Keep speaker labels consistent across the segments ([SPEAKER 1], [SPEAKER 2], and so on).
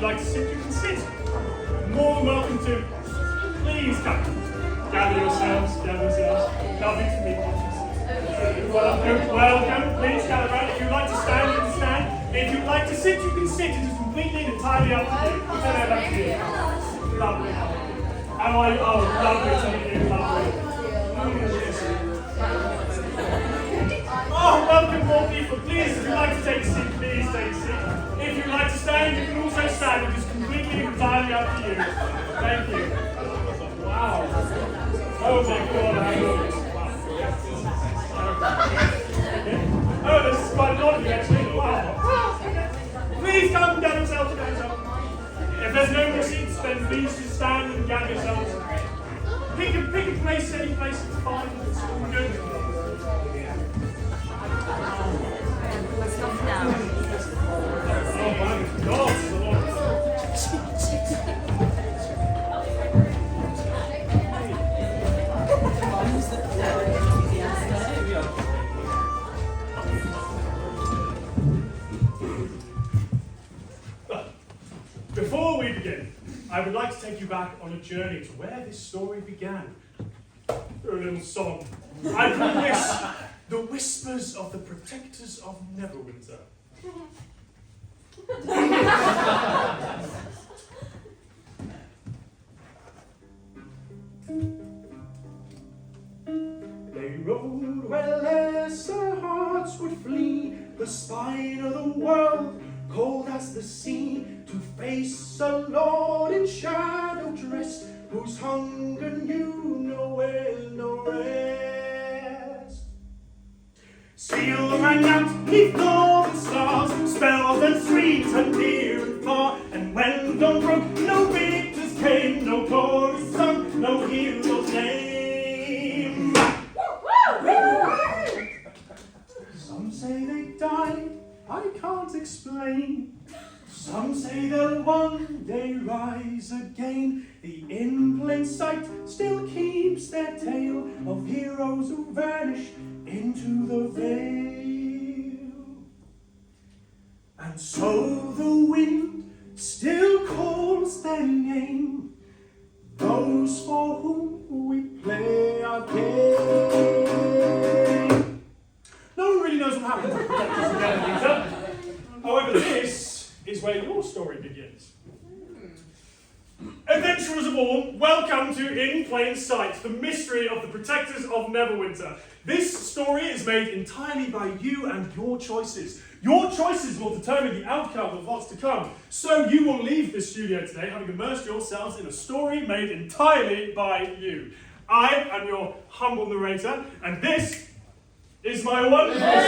[SPEAKER 1] like to sit, you can sit. More than welcome to. Please come. Gather yourselves. Lovely to meet you. Welcome. Please gather around. If you'd like to stand, you can stand. If you'd like to sit, you can sit. It is completely and entirely up to you. Lovely. Lovely to meet you. Lovely. Oh, welcome more people. Please, if you'd like to take a seat, please take a seat. If you'd like to stand, you can also stand. It is completely and entirely up to you. Thank you. Wow. Oh my God, I love this. Wow. Oh, this is quite lovely actually. Wow. Please come and gather yourselves. If there's no more seats, then please just stand and gather yourselves. Pick a place, any place, it's fine. It's all good. Oh my God. Before we begin, I would like to take you back on a journey to where this story began. Through a little song. I call this The Whispers of the Protectors of Neverwinter. They rode where lesser hearts would flee, the spine of the world, cold as the sea, to face a lord in shadow dressed, whose hunger knew no end, no rest. Steel rang out neath northern stars, spells and streets and near and far, and when dawn broke, no victors came, no chorus sung, no hero's name. Some say they died, I can't explain. Some say they'll one day rise again. The in plain sight still keeps their tale of heroes who vanished into the veil. And so the wind still calls their name, those for whom we play our game. No one really knows what happened to the Protectors of Neverwinter. However, this is where your story begins. Adventurers of all, welcome to In Plain Sight, the mystery of the Protectors of Neverwinter. This story is made entirely by you and your choices. Your choices will determine the outcome of what's to come. So you will leave this studio today having immersed yourselves in a story made entirely by you. I am your humble narrator, and this is my wonderful story.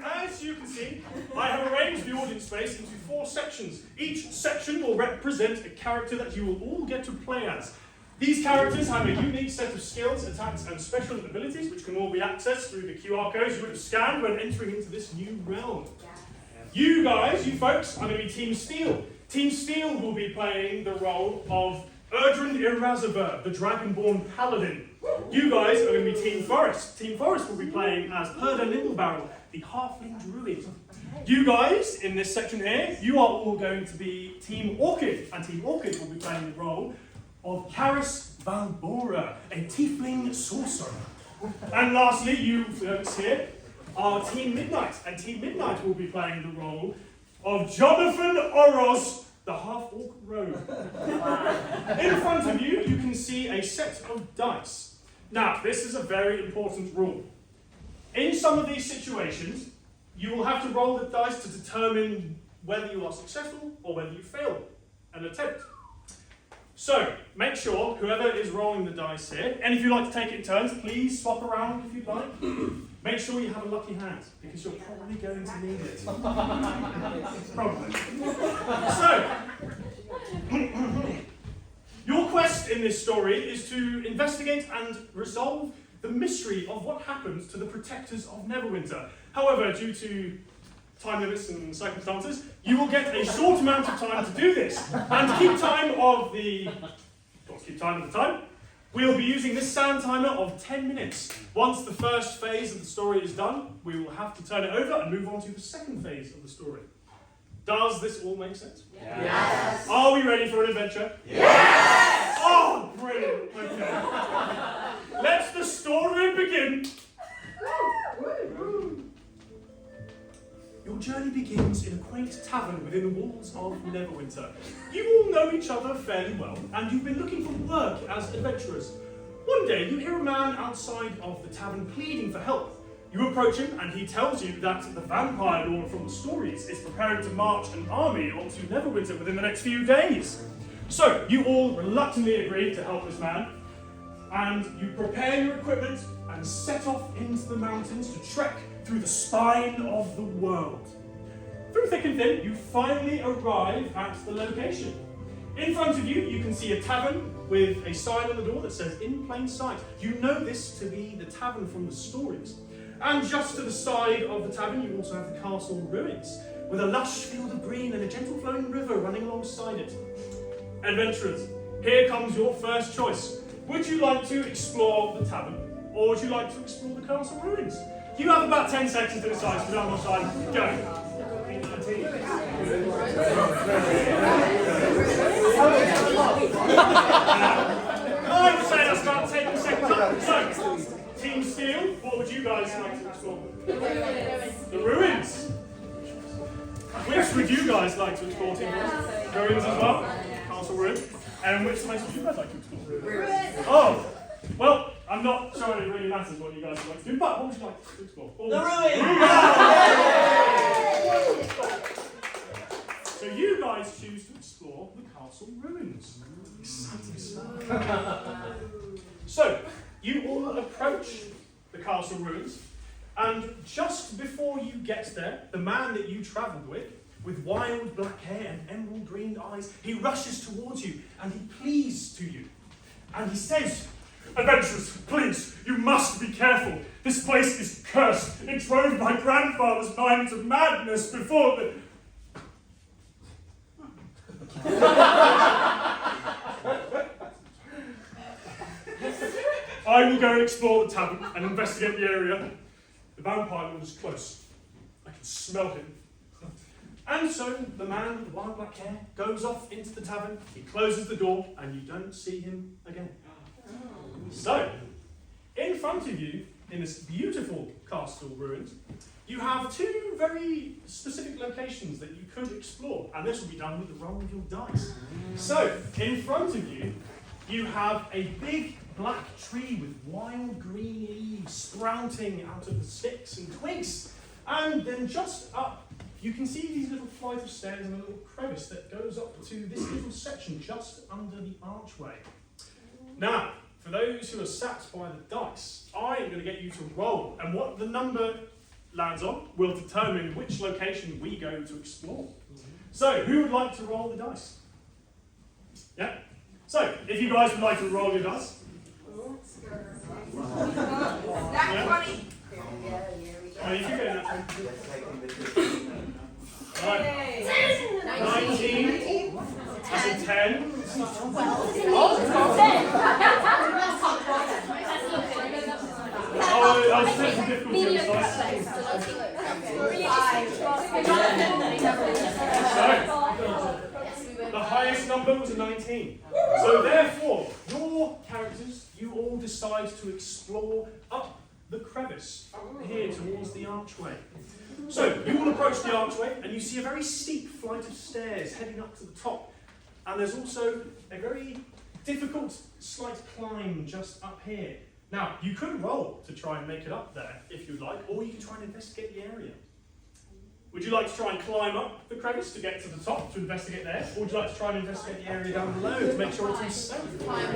[SPEAKER 1] As you can see, I have arranged the audience space into 4 sections. Each section will represent a character that you will all get to play as. These characters have a unique set of skills, attacks, and special abilities, which can all be accessed through the QR codes you would have scanned when entering into this new realm. You guys, you folks, are going to be Team Steel. Team Steel will be playing the role of Erdrin Irazaver, the Dragonborn Paladin. You guys are going to be Team Forest. Team Forest will be playing as Perda Nimblebarrel, the Halfling Druid. You guys, in this section here, you are all going to be Team Orchid, and Team Orchid will be playing the role of Karis Valbora, a Tiefling Sorcerer. And lastly, you folks here are Team Midnight, and Team Midnight will be playing the role of Jonathan Oros, the Half-Orc Rogue. In front of you, you can see a set of dice. Now, this is a very important rule. In some of these situations, you will have to roll the dice to determine whether you are successful or whether you fail an attempt. So, make sure, whoever is rolling the dice here, and if you'd like to take it in turns, please swap around if you'd like. Make sure you have a lucky hand, because you're probably going to need it. Probably. So, your quest in this story is to investigate and resolve the mystery of what happened to the Protectors of Neverwinter. However, due to time limits and circumstances, you will get a short amount of time to do this. And to keep time of the time, We'll be using this sound timer of 10 minutes. Once the first phase of the story is done, we will have to turn it over and move on to the second phase of the story. Does this all make sense?
[SPEAKER 2] Yes.
[SPEAKER 1] Are we ready for an adventure?
[SPEAKER 2] Yes.
[SPEAKER 1] Oh, brilliant. Okay. Let the story begin. Your journey begins in a quaint tavern within the walls of Neverwinter. You all know each other fairly well, and you've been looking for work as adventurers. One day, you hear a man outside of the tavern pleading for help. You approach him, and he tells you that the vampire lord from the stories is preparing to march an army onto Neverwinter within the next few days. So, you all reluctantly agree to help this man, and you prepare your equipment and set off into the mountains to trek through the spine of the world. Through thick and thin, you finally arrive at the location. In front of you, you can see a tavern with a sign on the door that says "In Plain Sight." You know this to be the tavern from the stories. And just to the side of the tavern, you also have the castle ruins, with a lush field of green and a gentle flowing river running alongside it. Adventurers, here comes your first choice. Would you like to explore the tavern, or would you like to explore the castle ruins? You have about 10 seconds to decide, so we don't have much time. Go. I would say that's about 10 seconds up. So, Team Steel, what would you guys like to explore? The ruins. Which would you guys like to explore, Team Steel? Ruins as well? Castle ruins. And which place would you guys like to explore? Ruins. Oh, well, I'm not sure it really matters what you guys would like to do, but what would you like to explore?
[SPEAKER 2] The ruins!
[SPEAKER 1] So you guys choose to explore the castle ruins. Exciting stuff. So, you all approach the castle ruins, and just before you get there, the man that you travelled with wild black hair and emerald green eyes, he rushes towards you and he pleads to you. And he says, "Adventurers, please, you must be careful. This place is cursed. It drove my grandfather's mind to madness before the..." "I will go and explore the tavern and investigate the area. The vampire lord is close. I can smell him." And so the man with the wild black hair goes off into the tavern, he closes the door, and you don't see him again. So, in front of you, in this beautiful castle ruins, you have two very specific locations that you could explore, and this will be done with the roll of your dice. So, in front of you, you have a big black tree with wild green leaves sprouting out of the sticks and twigs. And then just up, you can see these little flight of stairs and a little crevice that goes up to this little section just under the archway. Now, for those who are sat by the dice, I am going to get you to roll, and what the number lands on will determine which location we go to explore. So, who would like to roll the dice? Yeah? So, if you guys would like to roll your dice.
[SPEAKER 2] That's funny.
[SPEAKER 1] Oh, you can go that one. Right. 19. That's a 10. Oh, I was taking difficulty on the dice. So, the highest number was a 19. So therefore, your characters, you all decide to explore up the crevice, up here towards the archway. So, you all approach the archway, and you see a very steep flight of stairs heading up to the top. And there's also a very difficult, slight climb just up here. Now, you could roll to try and make it up there, if you'd like, or you can try and investigate the area. Would you like to try and climb up the crevice to get to the top to investigate there? Or would you like to try and investigate the area down below to make sure it's all safe? Climb,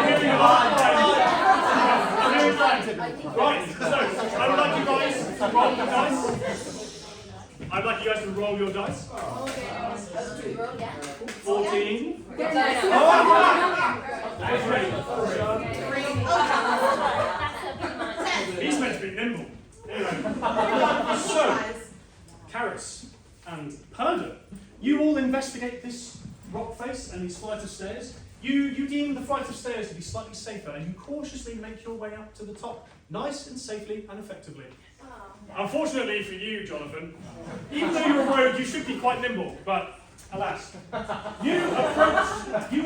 [SPEAKER 1] hearing a lot of Right, so I would like you guys to roll your dice. I'd like you guys to roll your dice. 14. He's meant to be nimble. Anyway. So, Karis and Perda, you all investigate this rock face and these flight of stairs. You deem the flight of stairs to be slightly safer, and you cautiously make your way up to the top, nice and safely and effectively. Unfortunately for you, Jonathan, even though you're a rogue, you should be quite nimble, but alas, you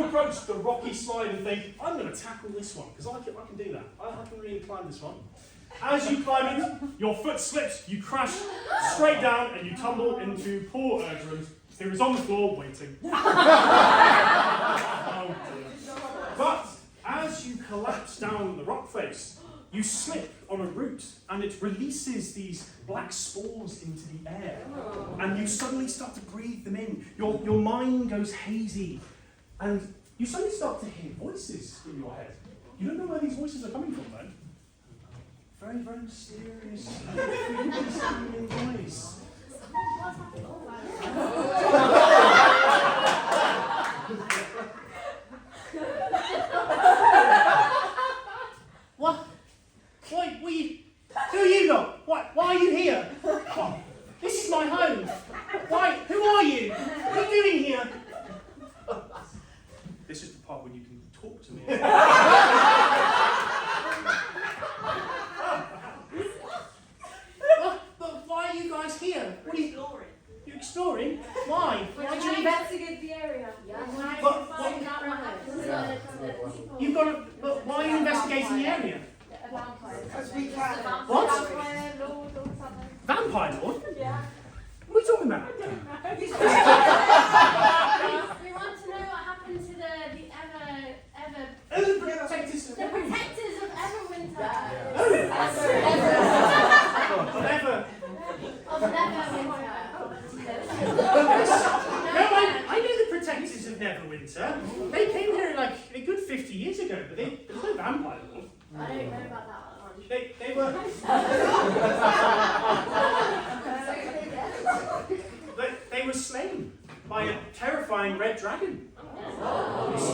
[SPEAKER 1] approach the rocky slide and think, I'm going to tackle this one, because I can do that. I can really climb this one. As you climb it, your foot slips, you crash straight down, and you tumble into poor Erdrund, who is on the floor waiting. Oh dear. But as you collapse down the rock face, you slip on a root, and it releases these black spores into the air. And you suddenly start to breathe them in. Your mind goes hazy, and you suddenly start to hear voices in your head. You don't know where these voices are coming from, though. Very, very mysterious, seeming voice. What? Who are you lot? Why are you here? What? This is my home. Why? Who are you? What are you doing here? This is the part when you can talk to me. But why are you guys here? What are you exploring? You're exploring? Why?
[SPEAKER 3] We're
[SPEAKER 1] Why do
[SPEAKER 3] trying to
[SPEAKER 1] you
[SPEAKER 3] investigate the area.
[SPEAKER 1] You've got to. But why are you investigating the area?
[SPEAKER 2] Because we can.
[SPEAKER 1] What? Vampire Lord?
[SPEAKER 3] Yeah.
[SPEAKER 1] What are we talking about?
[SPEAKER 3] We want to know what happened to the
[SPEAKER 1] Protectors.
[SPEAKER 3] protectors of Neverwinter. Of Neverwinter.
[SPEAKER 1] No, I know the protectors of Neverwinter. They came here like a good 50 years ago, but there's no vampire lord.
[SPEAKER 3] I don't know about that one.
[SPEAKER 1] They were. They were slain by a terrifying red dragon.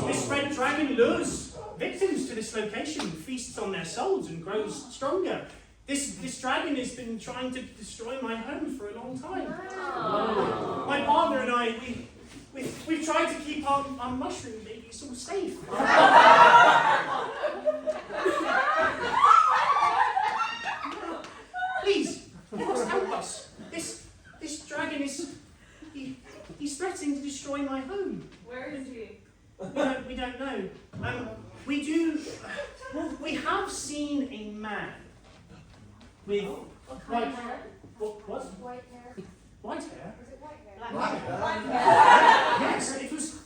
[SPEAKER 1] This red dragon lures victims to this location, feasts on their souls, and grows stronger. This dragon has been trying to destroy my home for a long time. My partner and I, we've tried to keep our mushroom babies all safe. Please, you must help us. This dragon is he's threatening to destroy my home.
[SPEAKER 3] Where is he?
[SPEAKER 1] We don't know. We have seen a man with
[SPEAKER 3] White hair.
[SPEAKER 1] what?
[SPEAKER 3] White hair.
[SPEAKER 1] White hair?
[SPEAKER 3] Was it white hair?
[SPEAKER 2] Black hair.
[SPEAKER 1] Yes, it was.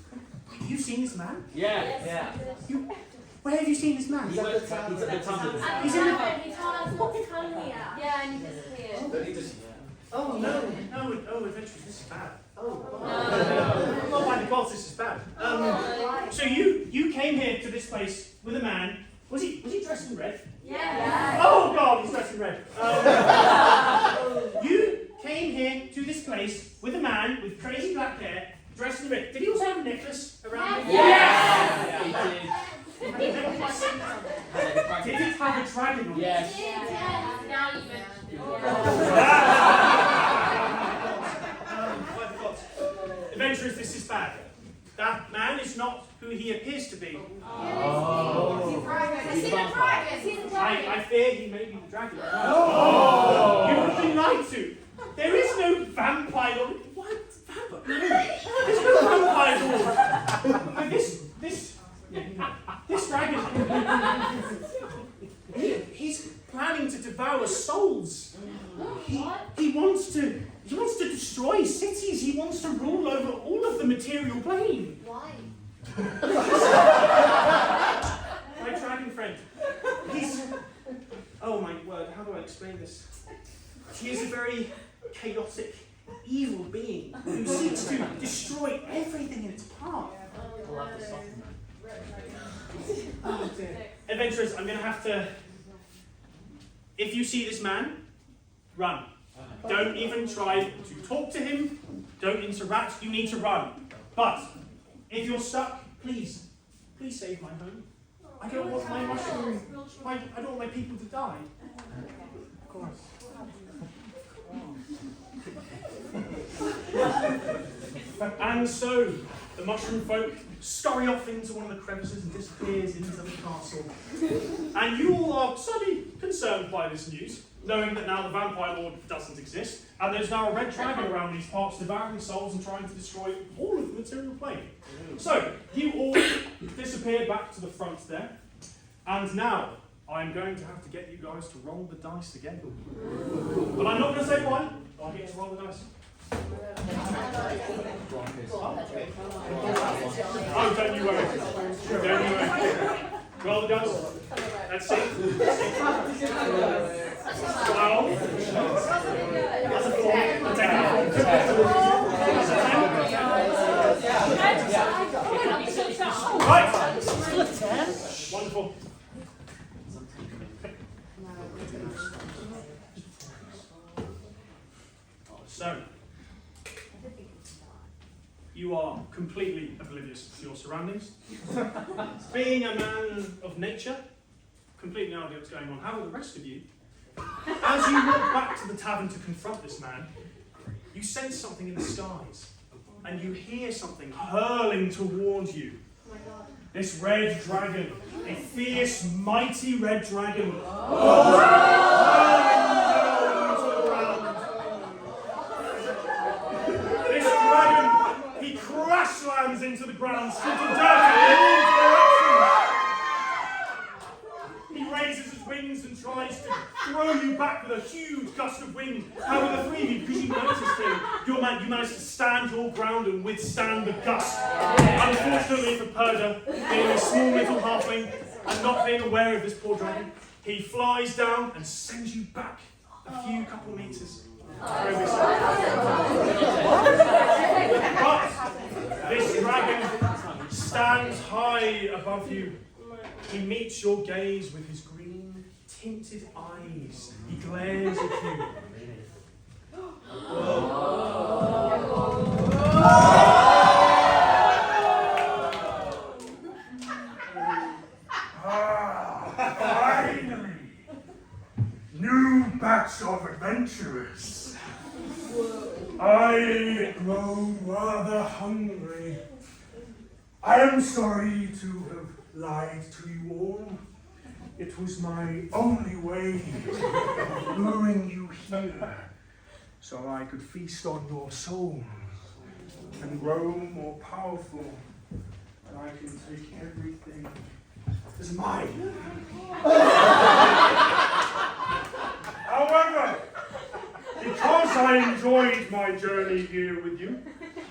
[SPEAKER 1] You've seen this man?
[SPEAKER 4] Yeah.
[SPEAKER 1] Where have you seen this man?
[SPEAKER 4] He's at the top of the
[SPEAKER 3] At the
[SPEAKER 1] He's in the-
[SPEAKER 3] tavern, he told us not to come here. Yeah, and he disappeared.
[SPEAKER 1] Oh no, adventurers, this is bad.
[SPEAKER 3] No.
[SPEAKER 1] Oh by the gods, this is bad. So you came here to this place with a man. Was he dressed in red?
[SPEAKER 3] Yeah.
[SPEAKER 1] Oh God, he's dressed in red. You came here to this place with a man with crazy black hair, dressed in red. Did he also have a necklace around him?
[SPEAKER 4] Yeah, he did.
[SPEAKER 1] Did it have a dragon on it?
[SPEAKER 4] Yes.
[SPEAKER 3] Yeah. Now you mentioned it.
[SPEAKER 1] By the gods. Adventurers, this is bad. That man is not who he appears to be.
[SPEAKER 4] Oh.
[SPEAKER 3] He's a dragon. He's a dragon.
[SPEAKER 1] I fear he may be the dragon. Oh. You would be lied to. There is no vampire lord. What? Vampire? No. There's no vampire lord. But this dragon, he's planning to devour souls. He wants to destroy cities. He wants to rule over all of the material plane.
[SPEAKER 3] Why?
[SPEAKER 1] My dragon friend. He's. Oh my word, how do I explain this? He is a very chaotic, evil being who seeks to destroy everything in its path. Oh dear. Adventurers, I'm going to have to. If you see this man, run. Don't even try to talk to him. Don't interact. You need to run. But if you're stuck, please save my home. I don't want my mushroom. I don't want my people to die. Of course. And so the mushroom folk scurry off into one of the crevices and disappears into the castle. And you all are slightly concerned by this news, knowing that now the vampire lord doesn't exist, and there's now a red dragon around these parts devouring souls and trying to destroy all of the material plane. So, you all disappear back to the front there, and now I'm going to have to get you guys to roll the dice again. But I'm not going to say why, I'll get you to roll the dice. Oh, don't you worry. Don't you worry. Roll the dice. Let's see. 12. That's a 4. I'm taking a 4. That's a 10. Right. Wonderful. So, you are completely oblivious to your surroundings. Being a man of nature, completely no idea what's going on. However, the rest of you, as you walk back to the tavern to confront this man, you sense something in the skies, and you hear something hurling towards you.
[SPEAKER 3] Oh my God.
[SPEAKER 1] This red dragon, a fierce, mighty red dragon. This dragon, he crash lands into the ground, spitting dirt in all directions. He raises his wings and tries to throw you back with a huge gust of wind. However, the three of you, because you managed to stand your ground and withstand the gust. Unfortunately for Perda, being a small little halfling and not being aware of this poor dragon, he flies down and sends you back a few couple meters. But this dragon stands high above you. He meets your gaze with his green, tinted eyes. He glares at you.
[SPEAKER 5] Finally! New batch of adventurers. I grow rather hungry. I am sorry to have lied to you all. It was my only way of luring you here, so I could feast on your souls and grow more powerful, and I can take everything as mine. However, because I enjoyed my journey here with you,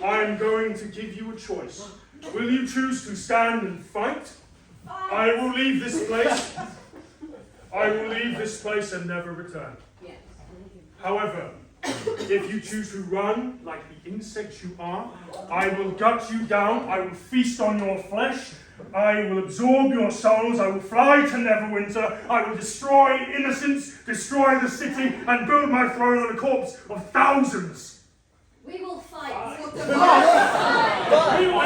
[SPEAKER 5] I'm going to give you a choice. Will you choose to stand and fight? I will leave this place. I will leave this place and never return. However, if you choose to run like the insects you are, I will gut you down, I will feast on your flesh, I will absorb your souls, I will fly to Neverwinter, I will destroy innocents, destroy the city, and build my throne on the corpse of thousands.
[SPEAKER 3] We will fight.
[SPEAKER 1] We will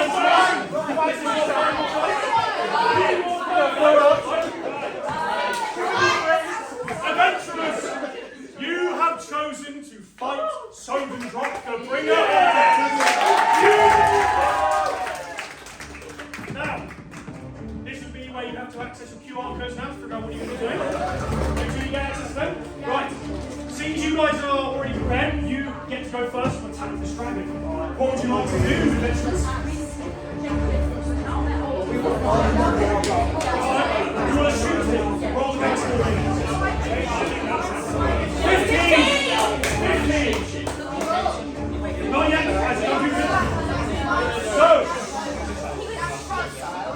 [SPEAKER 1] Adventurers, you have chosen to fight Drop the bringer. Now, this would be where you have to access your QR codes now to figure out what you're going to do. Make sure you get access to them. Right. Since you guys are already prepared, you get to go first to attack this dragon. What would you like to do, adventurers? You want to shoot him? Roll the next one. 15! Not yet. So,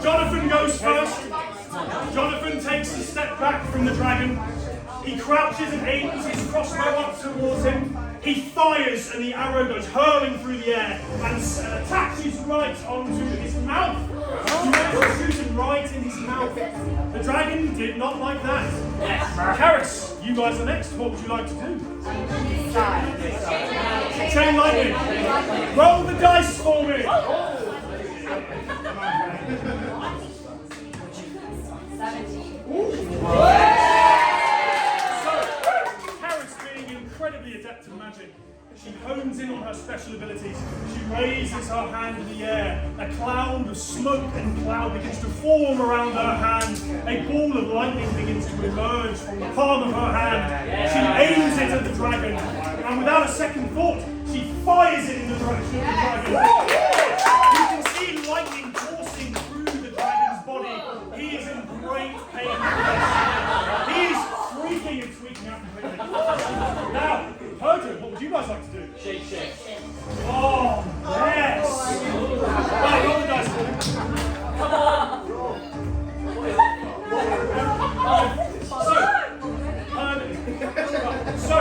[SPEAKER 1] Jonathan goes first. Jonathan takes a step back from the dragon. He crouches and aims his crossbow up towards him. He fires and the arrow goes hurling through the air and attaches right onto his mouth. You managed to shoot him right in his mouth. The dragon did not like that. Karis, you guys are next. What would you like to do? Chain lightning. Roll the dice for me.
[SPEAKER 3] 17.
[SPEAKER 1] So, Karis, being incredibly adept at magic, she hones in on her special abilities. She raises her hand in the air. A cloud of smoke and cloud begins to form around her hand. A ball of lightning begins to emerge from the palm of her hand. She aims it at the dragon, and without a second thought, she fires it in the direction of the dragon. You can see lightning coursing through the dragon's body. He is in great pain. He's freaking and tweaking out completely. Now, Hertrude, what would you guys like to do?
[SPEAKER 4] Shake, shake.
[SPEAKER 1] Oh, yes! Right, roll the dice for me.
[SPEAKER 4] Come on.
[SPEAKER 1] So,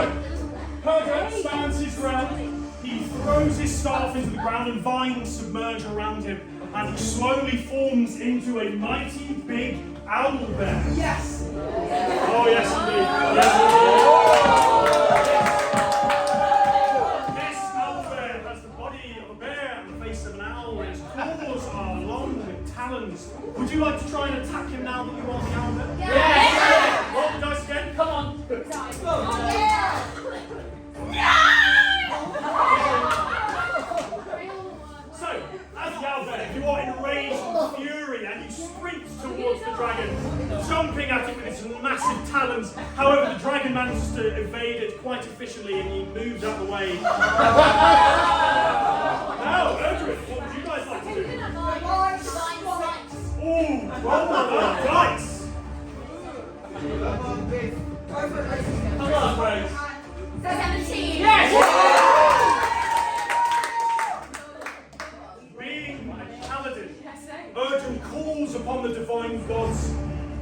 [SPEAKER 1] Hertrude stands his ground. He throws his staff into the ground and vines submerge around him. And he slowly forms into a mighty big owl bear.
[SPEAKER 2] Yes!
[SPEAKER 1] Oh, yes, indeed. Yes, indeed. This owl bear has the body of a bear and the face of an owl, and his claws are long with talons. Would you like to try and attack him now that you are the owl bear?
[SPEAKER 4] Yes!
[SPEAKER 1] Roll the dice again.
[SPEAKER 4] Come on.
[SPEAKER 1] So, as the owl bear, you are enraged with fury and you sprint towards the dragon, jumping at it with its massive talons. However, the dragon manages to evade it quite efficiently and he moves out of the way. Now, Erdrith, what would you guys like to do? Ooh, roll the dice! Come on, Grace.
[SPEAKER 3] 17.
[SPEAKER 1] Being a paladin, Erdrith calls upon the divine gods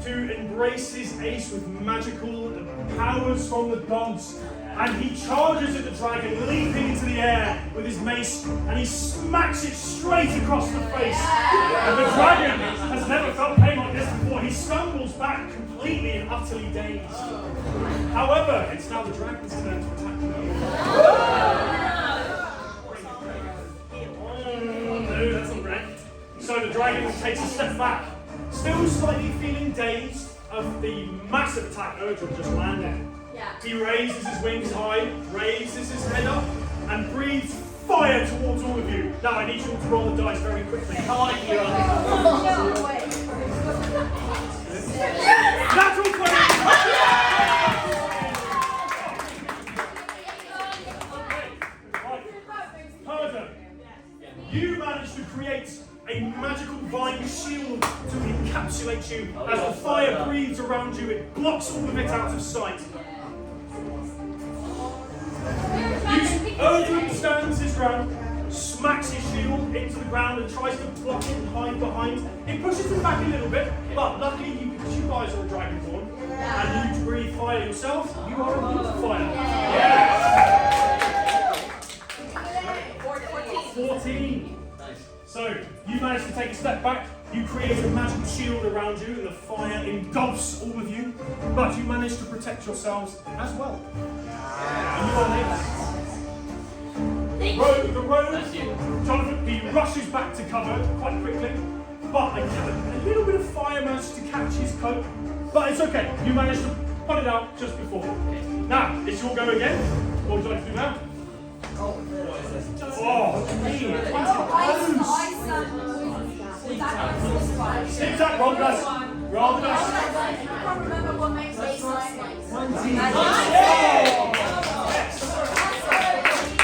[SPEAKER 1] to embrace his ace with magical powers from the gods. And he charges at the dragon, leaping into the air with his mace, and he smacks it straight across the face. And the dragon has never felt pain like this before. He stumbles back completely and utterly dazed. However, it's now the dragon's turn to attack you. Oh, no, that's not great. So the dragon takes a step back, still slightly feeling dazed of the massive attack Erdrith just landed. He raises his wings high, raises his head up, and breathes fire towards all of you. Now I need you all to roll the dice very quickly. How are you? Natural 20! Herder, you managed to create a magical vine shield to encapsulate you. As the fire breathes around you, it blocks all of it out of sight. Erdrith stands his ground, smacks his shield into the ground and tries to block it and hide behind. It pushes him back a little bit, but luckily because you guys are dragonborn and you breathe fire yourselves, you are immune to fire. Yeah. 14.
[SPEAKER 4] Nice.
[SPEAKER 1] So, you manage to take a step back, you create a magical shield around you and the fire engulfs all of you, but you manage to protect yourselves as well. And you are next. The rogue, Jonathan, he rushes back to cover quite quickly, but a little bit of fire managed to catch his coat, but it's okay, you managed to put it out just before. Now, it's your go again. What would you like to do now? Zig zag, roll the dice. Roll the dice.
[SPEAKER 3] I can't remember what makes it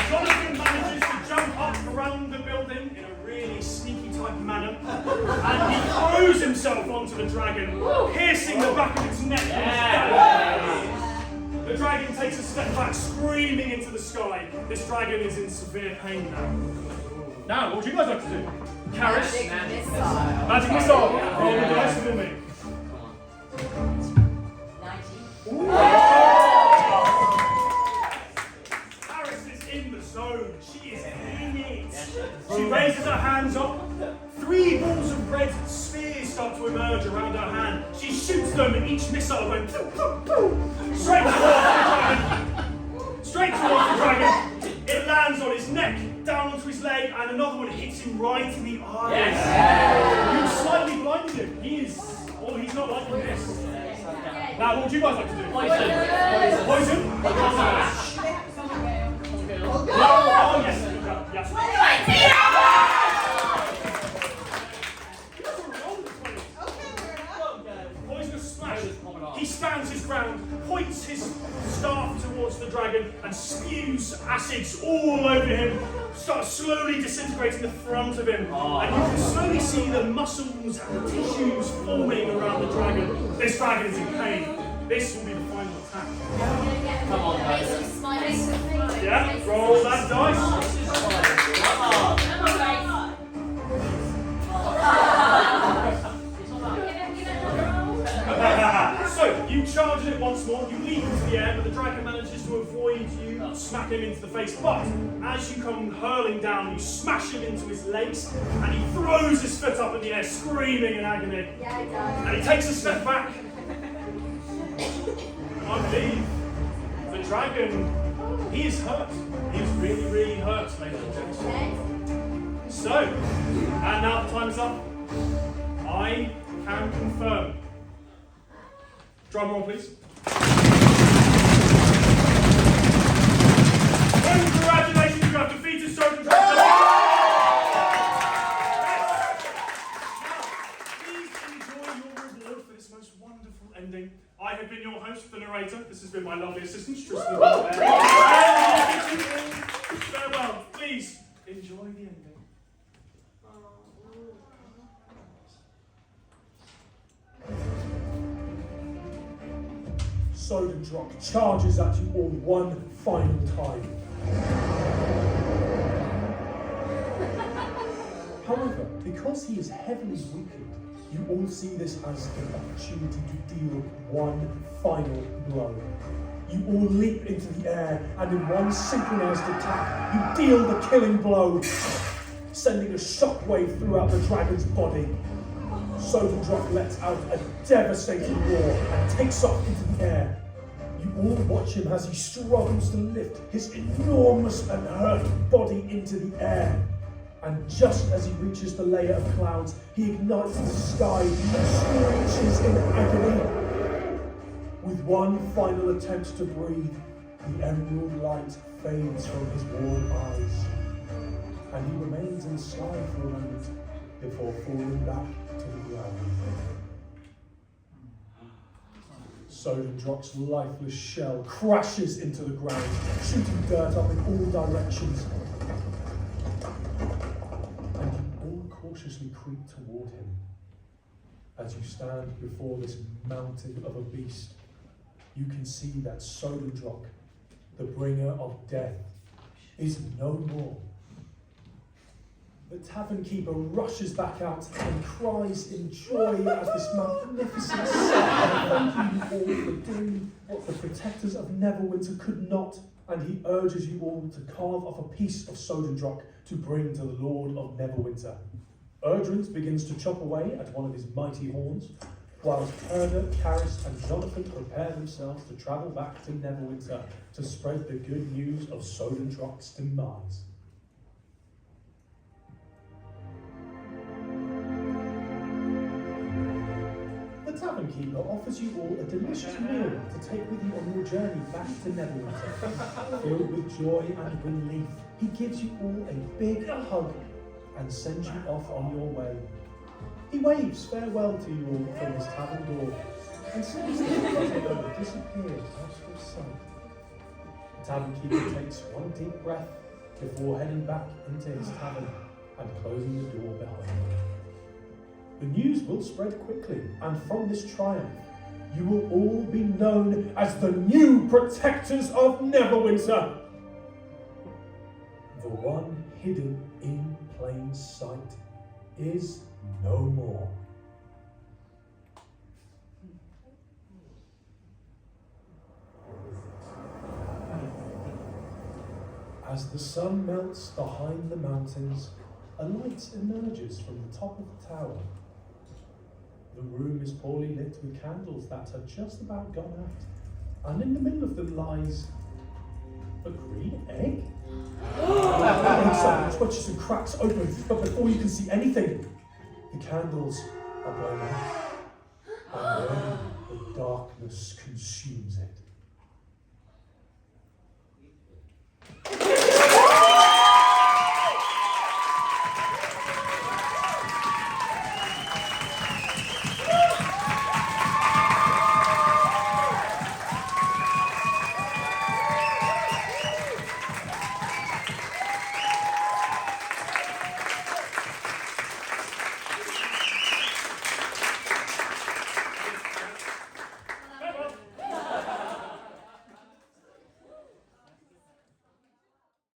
[SPEAKER 1] Jonathan manages to jump up around the building in a really sneaky type of manner, and he throws himself onto the dragon, piercing the back of its neck. The dragon takes a step back, screaming into the sky. This dragon is in severe pain now. Now, what would you guys like to do? Karis? Magic missile. Roll the dice for me. Karis is in the zone. She is in it. She raises her hands up. 3 balls of red spheres start to emerge around her hand. She shoots them, and each missile went straight towards the dragon. Straight towards the dragon. It lands on his neck, down onto his leg, and another one hits him right in the eye. You slightly blinded him. He's not liking this. Now, what would you guys like to do? Poison. Oh, yes, good job. Yeah. Poisonous smash. He stands his ground, points his staff towards the dragon, and spews acids all over him, starts slowly disintegrating the front of him. And you can slowly see the muscles and the tissues forming around the dragon. This dragon is in pain. This will be the final attack.
[SPEAKER 4] Come on, guys.
[SPEAKER 1] Yeah, roll that dice. So, you charge it once more, you leap into the air, but the dragon manages to avoid you, smack him into the face. But as you come hurling down, you smash him into his legs, and he throws his foot up in the air, screaming in agony.
[SPEAKER 3] Yeah, he does.
[SPEAKER 1] And he takes a step back. I believe the dragon, he is hurt. He is really, really hurt, ladies and gentlemen. So, and now the time is up. I can confirm. Drum roll, please. Congratulations, you have defeated Soden. Please enjoy your reward for this most wonderful ending. I have been your host, the narrator. This has been my lovely assistant, Tristan. Farewell. Please enjoy the ending.
[SPEAKER 5] Sodendrock charges at you all one final time. However, because he is heavily weakened, you all see this as an opportunity to deal one final blow. You all leap into the air, and in one synchronized attack, you deal the killing blow, sending a shockwave throughout the dragon's body. Sodendrock lets out a devastating roar and takes off into the air. You all watch him as he struggles to lift his enormous and hurt body into the air. And just as he reaches the layer of clouds, he ignites the sky and screeches in agony. With one final attempt to breathe, the emerald light fades from his warm eyes, and he remains in slide for a moment before falling back to the ground. Sodendrock's lifeless shell crashes into the ground, shooting dirt up in all directions. And you all cautiously creep toward him. As you stand before this mountain of a beast, you can see that Sodendrock, the bringer of death, is no more. The tavern keeper rushes back out and cries in joy at this magnificent sight. Thank you all for doing what the protectors of Neverwinter could not, and he urges you all to carve off a piece of Sodendrock to bring to the Lord of Neverwinter. Erdrint begins to chop away at one of his mighty horns, whilst Herder, Karis, and Jonathan prepare themselves to travel back to Neverwinter to spread the good news of Sodendrock's demise. The tavern keeper offers you all a delicious meal to take with you on your journey back to Neverwinter. Filled with joy and relief, he gives you all a big hug and sends you off on your way. He waves farewell to you all from his tavern door and says that the butler disappears out of sight. The tavern keeper takes one deep breath before heading back into his tavern and closing the door behind him. The news will spread quickly, and from this triumph, you will all be known as the new protectors of Neverwinter. The one hidden in plain sight is no more. As the sun melts behind the mountains, a light emerges from the top of the tower. The room is poorly lit with candles that have just about gone out, and in the middle of them lies a green egg. Inside twitches and cracks open, but before you can see anything, the candles are blown out, and then the darkness consumes it.